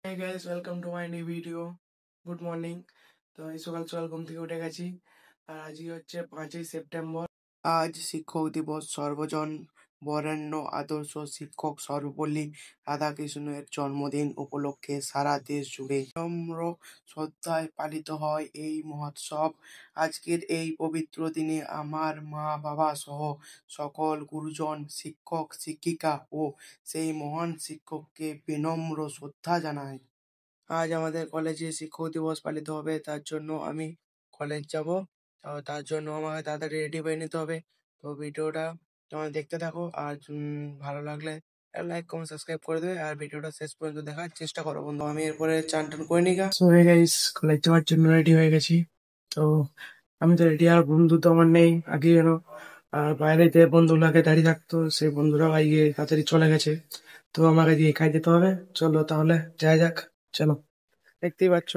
Hey guys, welcome to my new video. Good morning. তো এই সকাল সকাল ঘুম থেকে উঠে গেছি। আর আজকে হচ্ছে 5ই সেপ্টেম্বর। আজ শিক্ষক দিবস। সর্বজন বরেণ্য আদর্শ শিক্ষক সর্বপল্লী রাধাকৃষ্ণের জন্মদিন উপলক্ষে সারা দেশ জুড়ে নম্র শ্রদ্ধায় পালিত হয় এই মহোৎসব। আজকের এই পবিত্র দিনে আমার মা বাবা সহ সকল গুরুজন, শিক্ষক শিক্ষিকা ও সেই মহান শিক্ষককে বিনম্র শ্রদ্ধা জানাই। আজ আমাদের কলেজে শিক্ষক দিবস পালিত হবে, তার জন্য আমি কলেজ যাব। তার জন্য আমাকে তাড়াতাড়ি রেডি হয়ে নিতে হবে। তো ভিডিওটা তোমরা দেখতে থাকো, আর ভালো লাগলে লাইক কমেন্ট সাবস্ক্রাইব করে দেবে, আর ভিডিওটা শেষ পর্যন্ত দেখার চেষ্টা করো বন্ধু। আমি এরপরে চান টান করে নিগা। সো হে গাইস, কলেজ যাওয়ার জন্য রেডি হয়ে গেছি। তো আমি তো রেডি, আর বন্ধু তো আমার নেই আগে যেন। আর বাইরে যে বন্ধুগুলোকে দাঁড়িয়ে থাকতো, সেই বন্ধুরাও আইয়ে তাড়াতাড়ি চলে গেছে। তো আমাকে দিয়ে খাই দিতে হবে। চলো তাহলে যাই যাক। চলো, দেখতেই পাচ্ছ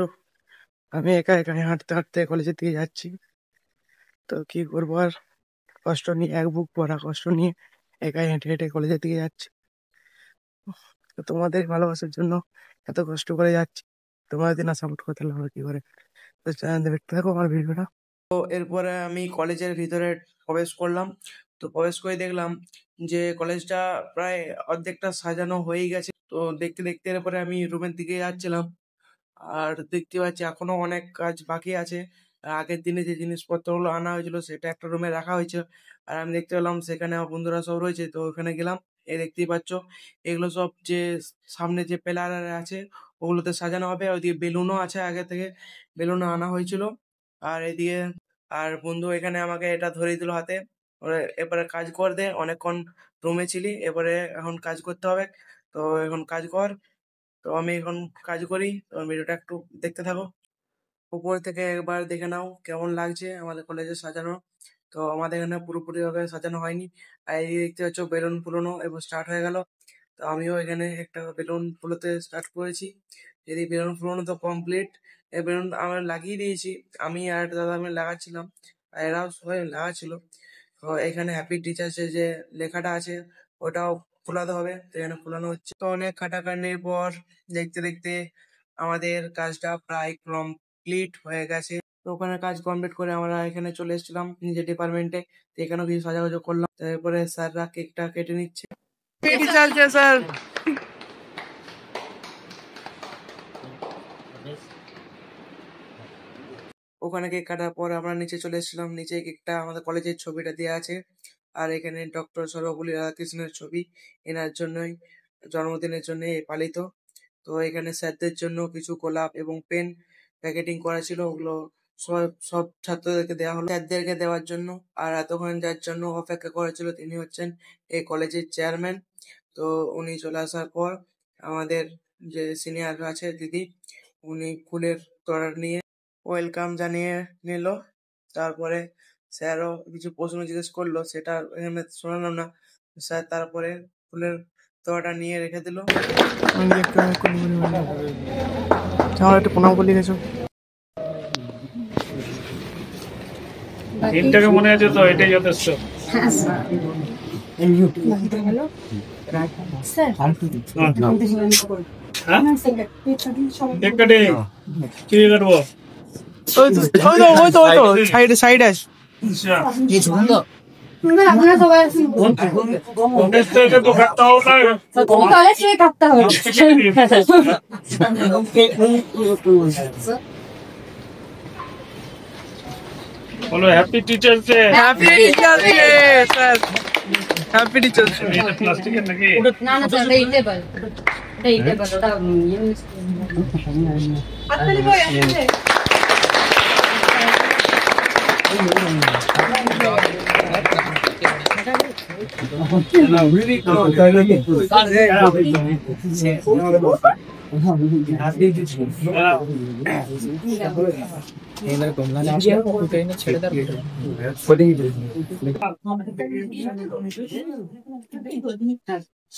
আমি একা একা হাঁটতে হাঁটতে কলেজের দিকে যাচ্ছি। তো কি করবো আর, কষ্ট নিয়ে, এক বুক ভরা কষ্ট নিয়ে একাই হেঁটে হেঁটে কলেজের দিকে যাচ্ছি। তো তোমাদের ভালোবাসার জন্য এত কষ্ট করে যাচ্ছি, তোমরা যদি না সাপোর্ট করতে হবে কি করে। তো দেখতে থাকো আমার ভিডিওটা। তো এরপরে আমি কলেজের ভিতরে প্রবেশ করলাম। তো প্রবেশ করে দেখলাম যে কলেজটা প্রায় অর্ধেকটা সাজানো হয়ে গেছে। তো দেখতে দেখতে এরপরে আমি রুমের দিকে যাচ্ছিলাম। আর দেখতে পাচ্ছি এখনো অনেক কাজ বাকি আছে। আগের দিনে যে জিনিসপত্রগুলো আনা হয়েছিল সেটা একটা রুমে রাখা হয়েছে। আর আমি দেখতে পেলাম সেখানে আমার বন্ধুরা সব রয়েছে, তো ওখানে গেলাম। দেখতেই পাচ্ছ এগুলো সব যে সামনে যে পিলার আছে ওগুলোতে সাজানো হবে। ওইদিকে বেলুনও আছে, আগে থেকে বেলুনও আনা হয়েছিল। আর এদিকে আর বন্ধু এখানে আমাকে এটা ধরিয়ে দিল হাতে, এবারে কাজ কর দে, অনেকক্ষণ রুমে ছিলি, এবারে এখন কাজ করতে হবে। তো এখন কাজ কর। তো আমি এখন কাজ করি, তো ভিডিওটা একটু দেখতে থাকো। উপর থেকে একবার দেখে নাও কেমন লাগছে আমাদের কলেজে সাজানো। তো আমাদের এখানে পুরোপুরি ভাবে সাজানো হয়নি। আর এই দেখতে পাচ্ছ বেলুন ফুলানো এবং স্টার্ট হয়ে গেল। তো আমিও এখানে একটা বেলুন ফুলাতে স্টার্ট করেছি। এই বেলুন ফুলানো তো কমপ্লিট। এই বেলুন আমরা লাগিয়ে দিয়েছি, আমি আর একটা দাদা আমি লাগাচ্ছিলাম, আর এরাও সবাই লাগাচ্ছিল। তো এখানে হ্যাপি টিচার্স যে লেখাটা আছে ওটাও ফোলাতে হবে, তো এখানে ফোলানো হচ্ছে। তো অনেক খাটাখাটনির পর দেখতে দেখতে আমাদের কাজটা প্রায় কমপ্লিট হয়ে গেছে। তো ওখানে কাজ কমপ্লিট করে আমরা এখানে চলে এসেছিলাম নিজের ডিপার্টমেন্টে। তো এখানেও কিছু সাজাগুজো করলাম, তারপরে স্যাররা কেকটা কেটে নিচ্ছে। চলছে স্যার। ওখানে কেক কাটার পর আমরা নিচে চলে এসেছিলাম। নিচে কেকটা আমাদের কলেজের ছবিটা দেওয়া আছে, আর এখানে ডক্টর সর্বপল্লী রাধাকৃষ্ণের ছবি। এনার জন্যই জন্মদিনের জন্য পালিত। তো এখানে স্যারদের জন্য কিছু গোলাপ এবং পেন প্যাকেটিং করা ছিল, ওগুলো সব সব ছাত্রদেরকে দেওয়া হলো স্যারদেরকে দেওয়ার জন্য। আর এতক্ষণ যার জন্য অপেক্ষা করেছিল তিনি হচ্ছেন এই কলেজের চেয়ারম্যান। তো উনি চলে আসার পর আমাদের যে সিনিয়র আছে দিদি, উনি ফুলের তোড়া নিয়ে ওয়েলকাম জানিয়ে নিল। তারপরে স্যারও কিছু প্রশ্ন জিজ্ঞেস করলো, সেটা এখানে শোনালাম না। স্যার তারপরে ফুলের তোড়াটা নিয়ে রেখে দিল। আমার একটু প্রণাম করে গেছো। তিনটাকে মনে আছে তো, এটাই যথেষ্ট। কেক কাটে কি কাটবো? ওই তো সাইডে সাইডে আছে। ওদের থেকে তো কাটতে হবে না। বলো happy teachers day. Happy teachers day sir, happy teachers day. এটা প্লাস্টিকের নাকি? না না স্যার ভেজিটেবল ভেজিটেবল ওটা আত্মালি কই আসছে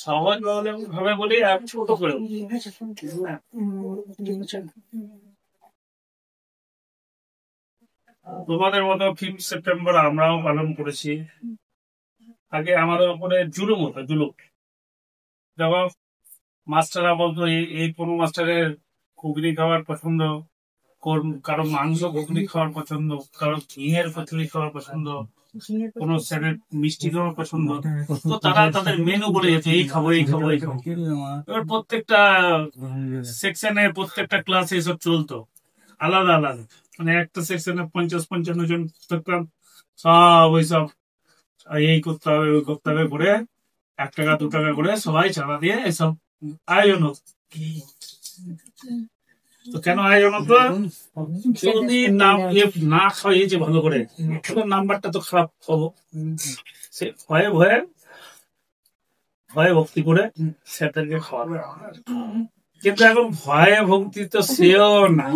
সহজ ভাবে বলি আর ছোট করে। তোমাদের মতো 5 সেপ্টেম্বর আমরাও পালন করেছি। আগে আমাদের উপরে জুলুম হতো, জুলুম। যখন মাস্টাররা বলতো এই কোনো মাস্টারের ঘুগনি খাওয়ার পছন্দ, কারো মাংস ঘুগনি খাওয়ার পছন্দ, কারো ঘিয়ের কচুরি খাওয়ার পছন্দ, কোনো স্যারের মিষ্টি খাওয়ার পছন্দ। তো তারা তাদের মেনু বলে যেত এই খাবো এই খাবো এই খাবো। এবার প্রত্যেকটা সেকশনে প্রত্যেকটা ক্লাসে এসব চলতো আলাদা আলাদা। মানে একটা সেকশনে 50-55 জন থাকতাম, সব ওইসব এই করতে হবে ওই করতে হবে করে 1 টাকা 2 টাকা করে সবাই চাঁদা দিয়ে এসব আয়োজন হতো। তো কেন আয়োজন হতো? যদি না খাওয়াইছে ভালো করে, নাম্বারটা তো খারাপ হবো। সে ভয়ে ভয়ে ভয়ে ভক্তি করে স্যারদেরকে খাওয়াবে। কিন্তু এখন ভয়ে ভক্তি তো সেও নাই,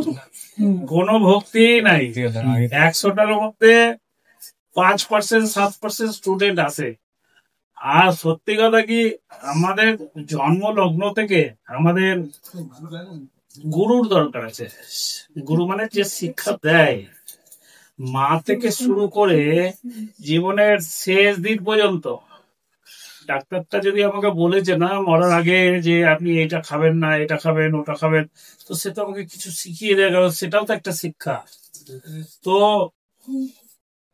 কোনো ভক্তি নাই। 100টার মধ্যে 5% 7% স্টুডেন্ট আছে। আর সত্যি কথা কি, আমাদের জন্ম লগ্ন থেকে আমাদের গুরুর দরকার আছে। গুরু মানে যে শিক্ষা দেয়, মা থেকে শুরু করে জীবনের শেষ দিন পর্যন্ত। ডাক্তারটা যদি আমাকে বলেছে না মরার আগে যে আপনি এটা খাবেন না, এটা খাবেন, ওটা খাবেন, তো সে তো আমাকে কিছু শিখিয়ে দেয়, সেটাও তো একটা শিক্ষা। তো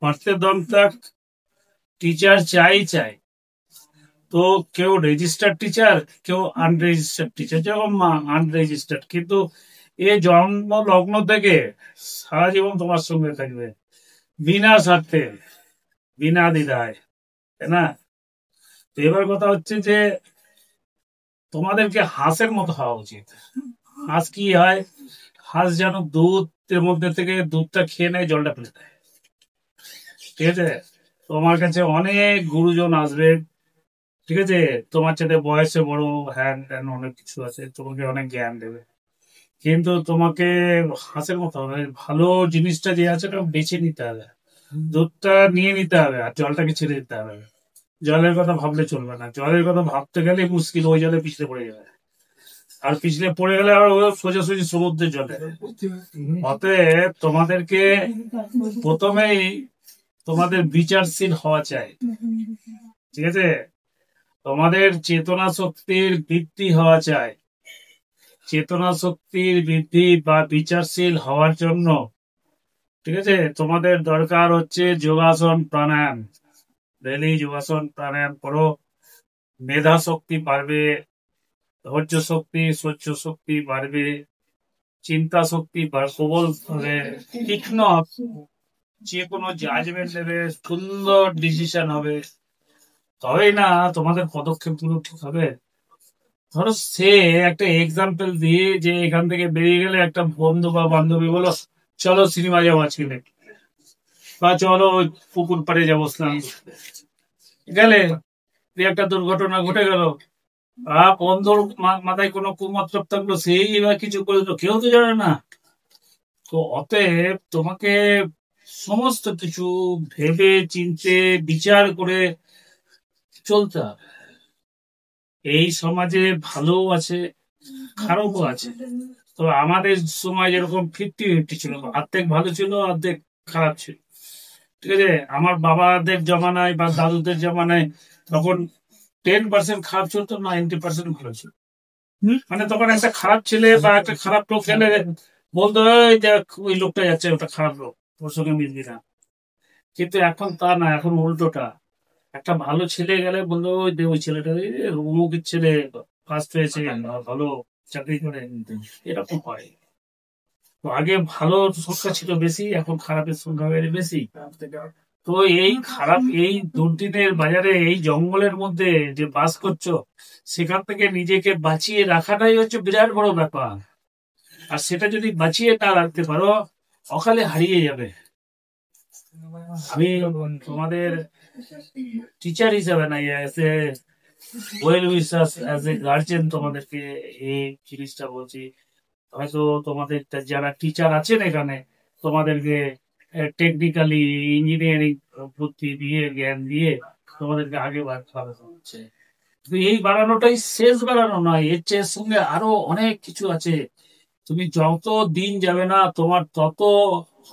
মরতে দম তক টিচার চাই। তো কেউ রেজিস্টার্ড টিচার, কেউ আনরেজিস্টার্ড টিচার, যেরকম আনরেজিস্টার্ড, কিন্তু এ জন্ম লগ্ন থেকে সারা জীবন তোমার সঙ্গে থাকবে, বিনা স্বার্থে, বিনা দ্বিধায়, তাই না? তো এবার কথা হচ্ছে যে তোমাদেরকে হাঁসের মতো হওয়া উচিত। হাঁস কি হয়? হাঁস যেন দুধের মধ্যে থেকে দুধটা খেয়ে নেয়, জলটা ফেলে দেয়। ঠিক আছে? তোমার কাছে অনেক গুরুজন আসবে, ঠিক আছে, তোমার সাথে বয়সে বড়, হ্যান ত্যান অনেক কিছু আছে, তোমাকে অনেক জ্ঞান দেবে। কিন্তু তোমাকে হাঁসের মতো হবে, ভালো জিনিসটা যে আছে ওটা বেছে নিতে হবে, দুধটা নিয়ে নিতে হবে, আর জলটাকে ছেড়ে দিতে হবে। জলের কথা ভাবলে চলবে না, জলের কথা ভাবতে গেলে মুশকিল, ওই জলে পিছলে পড়ে যাবে, আর পিছলে পড়ে গেলে আর সোজাসুজি সমুদ্রের জলে। অতএব তোমাদেরকে প্রথমেই তোমাদের বিচারশীল হওয়া চাই, ঠিক আছে? তোমাদের চেতনা শক্তির বৃদ্ধি হওয়া চাই। চেতনা শক্তির বৃদ্ধি বা বিচারশীল হওয়ার জন্য, ঠিক আছে, তোমাদের দরকার হচ্ছে যোগাসন প্রাণায়াম। ডেলি যোগাসন প্রাণায়াম করো, মেধা শক্তি বাড়বে, ধৈর্য শক্তি সহ্য শক্তি বাড়বে, চিন্তা শক্তি প্রবল হবে, তীক্ষ্ণ, যে কোনো জাজমেন্ট নেবে, সুন্দর ডিসিশন হবে, তবেই না তোমাদের পদক্ষেপ গুলো ঠিক হবে। ধরো সে একটা এক্সাম্পল দিয়ে যে এখান থেকে বেরিয়ে গেলে একটা বন্ধু বা বান্ধবী বলো চলো সিনেমা যাবো আজকে, বা চলো ওই পুকুর পাড়ে যাবো স্নান করতে। গেলে একটা দুর্ঘটনা ঘটে গেল, বন্ধুর মাথায় কোনো কুমতলব থাকলো, সেই এবার কিছু করে দিল, কেউ তো জানে না। তো অতএব তোমাকে সমস্ত কিছু ভেবে চিনতে বিচার করে চলতে হবে। এই সমাজে ভালো আছে, খারাপও আছে। তো আমাদের সময় যেরকম 50-50 ছিল, অর্ধেক ভালো ছিল অর্ধেক খারাপ ছিল, ঠিক আছে? আমার বাবাদের জমানায় বা দাদুদের জমানায় তখন 10% খারাপ ছিল, তো 90% ভালো ছিল। মানে তখন একটা খারাপ ছেলে বা একটা খারাপ লোক গেলে বলতো ওই দেখ ওই লোকটা যাচ্ছে, ওটা খারাপ লোক, ওর সঙ্গে মিলবি না। কিন্তু এখন তা না, এখন উল্টোটা। একটা ভালো ছেলে গেলে বললো ওই দে ওই ছেলেটা, অমুকের ছেলে ফার্স্ট হয়েছে, ভালো চাকরি করে, এরকম হয়। তো আগে ভালো সংখ্যা ছিল বেশি, এখন খারাপের সংখ্যা বেশি। তো এই খারাপ, এই দুর্দিনের বাজারে, এই জঙ্গলের মধ্যে যে বাস করছো, সেখান থেকে নিজেকে বাঁচিয়ে রাখাটাই হচ্ছে বিরাট বড় ব্যাপার। আর সেটা যদি বাঁচিয়ে না রাখতে পারো, অকালে হারিয়ে যাবে। আমি তোমাদের টিচার হিসাবে না, as a well wishers, as a guardian তোমাদেরকে এই জিনিসটা বলছি। হয়তো তোমাদের যারা টিচার আছেন এখানে, তোমাদেরকে টেকনিক্যালি ইঞ্জিনিয়ারিং বুদ্ধি দিয়ে, জ্ঞান দিয়ে তোমাদেরকে আগে বাড়ানো হচ্ছে। কিন্তু এই বাড়ানোটাই শেষ বাড়ানো নয়, এর চেয়ে সঙ্গে আরো অনেক কিছু আছে। তুমি যত দিন যাবে না তোমার তত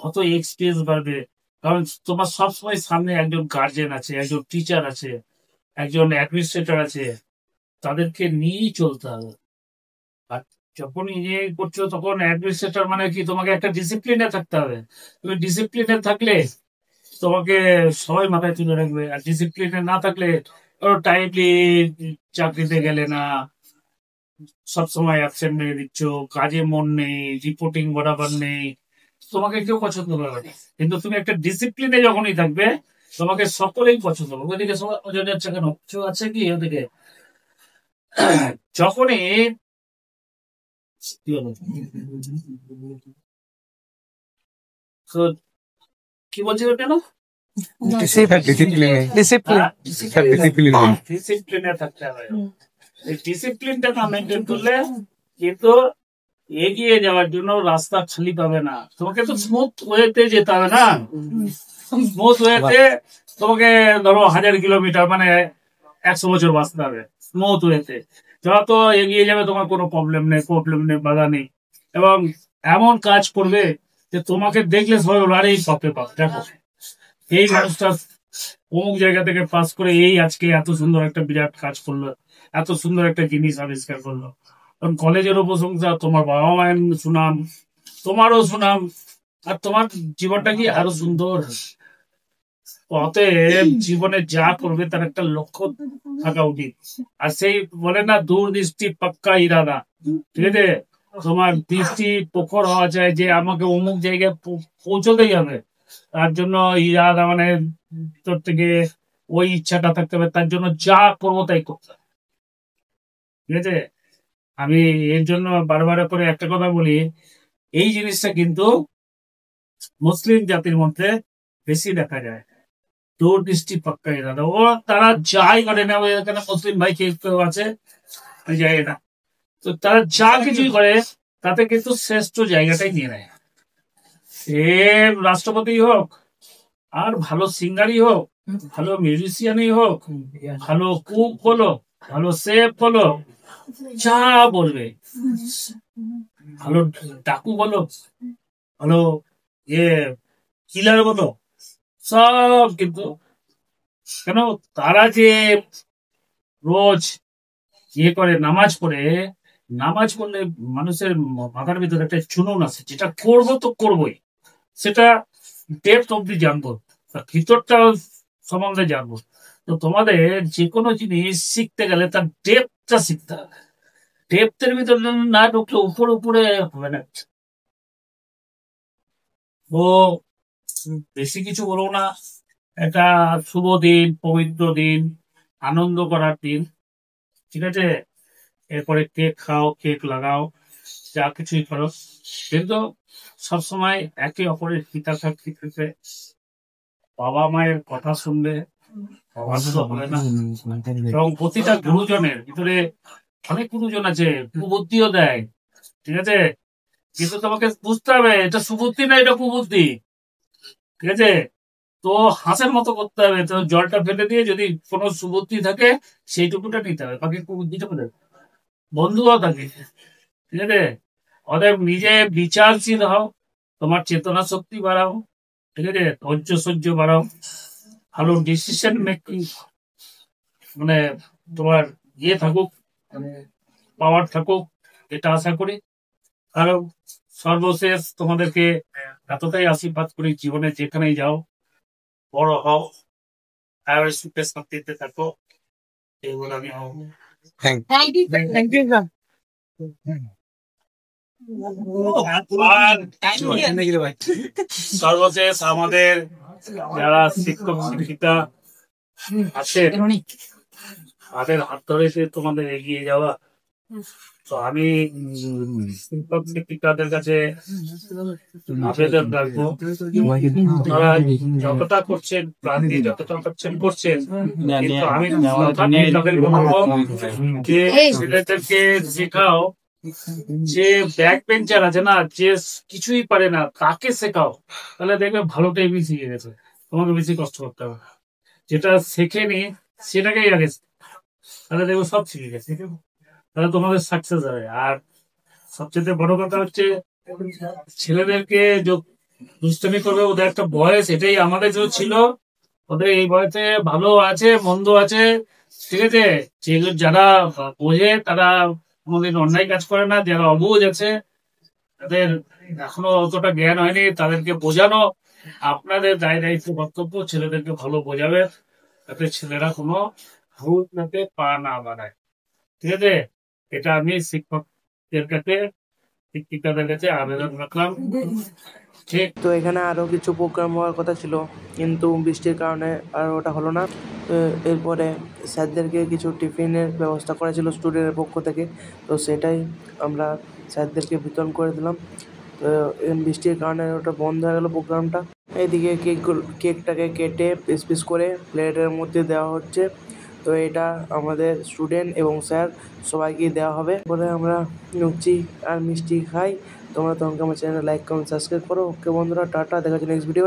কত এক্সপিরিয়েন্স বাড়বে, কারণ তোমার সবসময় সামনে একজন গার্জেন আছে, একজন টিচার আছে, একজন অ্যাডমিনিস্ট্রেটর আছে, তাদেরকে নিয়েই চলতে হবে। আর যখন ইয়ে করছো তখন অ্যাডমিনিস্ট্রেটর মানে কি, তোমাকে একটা ডিসিপ্লিনে থাকতে হবে। তুমি ডিসিপ্লিনে থাকলে তোমাকে সবাই মাথায় তুলে রাখবে, আর ডিসিপ্লিনে না থাকলে টাইমলি চাকরিতে গেলে না, সবসময় অ্যাবসেন্ট মেরে দিচ্ছ, কাজে মন নেই, রিপোর্টিং বরাবর নেই, তোমাকে কেউ পছন্দ করবে না। কিন্তু তুমি একটা ডিসিপ্লিনে যখনই থাকবে তোমাকে সকলেই পছন্দ করবে। ওদিকে সবাই ওজন যাচ্ছে কেন, কিছু আছে কি ওদিকে? যখনই কি হলো? তো কি বলছিল কেন? ডিসিপ্লিনে থাকতে হবে। এই ডিসিপ্লিনটা না মেনটেন করলে কিন্তু এগিয়ে যাওয়ার জন্য রাস্তা খালি পাবে না। তোমাকে তো স্মুথ ওয়েতে যেতে হবে না। স্মুথ ওয়েতে তোমাকে ধরো 1000 কিলোমিটার মানে 100 বছর বাঁচতে হবে স্মুথ ওয়েতে। যত এগিয়ে যাবে তোমার কোনো প্রবলেম নেই, বাধা নেই, এবং এমন কাজ করবে যে তোমাকে দেখলে সবাই বলবে, আরে এই পথে পাস, দেখো এই মানুষটা অমুক জায়গা থেকে পাস করে এই আজকে এত সুন্দর একটা বিরাট কাজ করলো, এত সুন্দর একটা জিনিস আবিষ্কার করলো। কারণ কলেজেরও প্রশংসা, তোমার বাবা মায়ের সুনাম, তোমারও সুনাম, আর তোমার জীবনটা কি আরো সুন্দর। অতএব জীবনে যা করবে তার একটা লক্ষ্য থাকা উচিত। আর সেই বলে না, দূরদৃষ্টি পাক্কা ইরাদা, ঠিক আছে? তোমার দৃষ্টি প্রখর হওয়া চাই যে আমাকে অমুক জায়গায় পৌঁছতেই হবে। তার জন্য ইরাদা মানে ভিতর থেকে ওই ইচ্ছাটা থাকতে হবে, তার জন্য যা করবো তাই করতে হবে, ঠিক আছে? আমি এর জন্য বারবার করে একটা কথা বলি, এই জিনিসটা কিন্তু মুসলিম জাতির মধ্যে বেশি দেখা যায়, দূরদৃষ্টি পাক্কা ইরাদা। ও তারা যাই করে না, এখানে মুসলিম ভাই কেউ আছে যাই না, তো তারা যা কিছুই করে তাতে কিন্তু শ্রেষ্ঠ জায়গাটাই নিয়ে নেয়। সে রাষ্ট্রপতি হোক, আর ভালো সিঙ্গারই হোক, ভালো মিউজিশিয়ানই হোক, ভালো কুক হলো, ভালো শেফ হলো, যা বলবে, ভালো ডাকু বলো, ভালো ইয়ে কিলার বলো, সব কিন্তু কেন তারা যে রোজ ইয়ে করে নামাজ পড়ে, নামাজ পড়লে মানুষের মাথার ভিতরে একটা চুনন আছে, যেটা করবো তো করবোই, সেটা ডেপথ অব্দি জানবো, তার ভিতরটা সম্বন্ধে জানবো। তো তোমাদের যে কোনো জিনিস শিখতে গেলে তার ডেপথটা শিখতে হবে। ডেপথের ভিতরে না ঢুকলে উপরে উপরে হবে না। ও বেশি কিছু বলবো না, একটা শুভ দিন, পবিত্র দিন, আনন্দ করার দিন, ঠিক আছে? এরপরে কেক খাও, কেক লাগাও, যা কিছুই করো, কিন্তু সবসময় একে অপরের হিতাকাঙ্ক্ষী থেকে বাবা মায়ের কথা শুনবে, অবাধ্য হবে না। এবং প্রতিটা গুরুজনের ভিতরে, অনেক গুরুজন আছে কুবুদ্ধিও দেয়, ঠিক আছে? কিন্তু তোমাকে বুঝতে হবে এটা সুবুদ্ধি না, এটা কুবুদ্ধি, ঠিক আছে? তো হাঁসের মতো করতে হবে, তো জলটা ফেলে দিয়ে যদি কোনো সুবুদ্ধি থাকে সেইটুকুটা নিতে হবে, বাকি কুবুদ্ধিটা ফেলে দেবে। বন্ধুও থাকে, ঠিক আছে? অতএব নিজে বিচারশীল হও, তোমার চেতনা শক্তি বাড়াও, ঠিক আছে? ধৈর্য সহ্য বাড়াও, ভালো ডিসিশন মেকিং মানে তোমার ইয়ে থাকুক, পাওয়ার থাকুক, এটা আশা করি। আর সর্বশেষ তোমাদেরকে এতটাই আশীর্বাদ করি, জীবনে যেখানেই যাও বড় হও, আর সুখে শান্তিতে থাকো, এইগুলো আমি থ্যাংক ইউ সর্বশেষ আমাদের যারা শিক্ষক শিক্ষিকা আছে তাদের হাত ধরে তোমাদের এগিয়ে যাওয়া। তো আমি শিক্ষক শিক্ষিকাদের কাছে আবেদন রাখবো, তারা যতটা করছেন প্রাণ দিয়ে যতটা করছেন, কিন্তু আমি তাদেরকে বলবো যে ছেলেদেরকে শেখাও, যে ব্যাক বেঞ্চার আছে না, যে কিছুই পারে না তাকে শেখাও, তাহলে দেখবে ভালোটাই বেশি শিখে গেছে, তোমাকে বেশি কষ্ট করতে হবে। যেটা শেখেনি সেটাকেই আগে, তাহলে দেখবো সব শিখে গেছে, তাহলে তোমাদের সাকসেস হবে। আর সবচেয়ে বড় কথা হচ্ছে ছেলেদেরকে দুষ্টামি করবে, ওদের একটা বয়স, এটাই আমাদের যে ছিল, ওদের এই বয়সে ভালো আছে মন্দ আছে, ঠিক আছে? যারা বোঝে তারা কোনোদিন অন্যায় কাজ করে না। যারা অবুঝ আছে, তাদের এখনো অতটা জ্ঞান হয়নি, তাদেরকে বোঝানো আপনাদের দায়িত্ব কর্তব্য। ছেলেদেরকে ভালো বোঝাবে, যাতে ছেলেরা কোনো ভুল যাতে পা না বাড়ায়। ঠিক আছে, এটা আমি শিক্ষকদের কাছে, শিক্ষিকাদের কাছে আবেদন রাখলাম। ঠিক। তো এখানে আরও কিছু প্রোগ্রাম হওয়ার কথা ছিল, কিন্তু বৃষ্টির কারণে আর ওটা হলো না। তো এরপরে স্যারদেরকে কিছু টিফিনের ব্যবস্থা করা ছিল স্টুডেন্টের পক্ষ থেকে, তো সেটাই আমরা স্যারদেরকে বিতরণ করে দিলাম। তো বৃষ্টির কারণে ওটা বন্ধ হয়ে গেল প্রোগ্রামটা। এইদিকে কেকটাকে কেটে পিস পিস করে প্লেটের মধ্যে দেওয়া হচ্ছে। তো এটা আমাদের স্টুডেন্ট এবং স্যার সবাইকে দেওয়া হবে। পরে আমরা লুচি আর মিষ্টি খাই। তোমরা তখন আমার চ্যানেল লাইক কমেন্ট সাবস্ক্রাইব করো। ওকে বন্ধুরা, টাটা, দেখা হচ্ছে নেক্সট ভিডিও।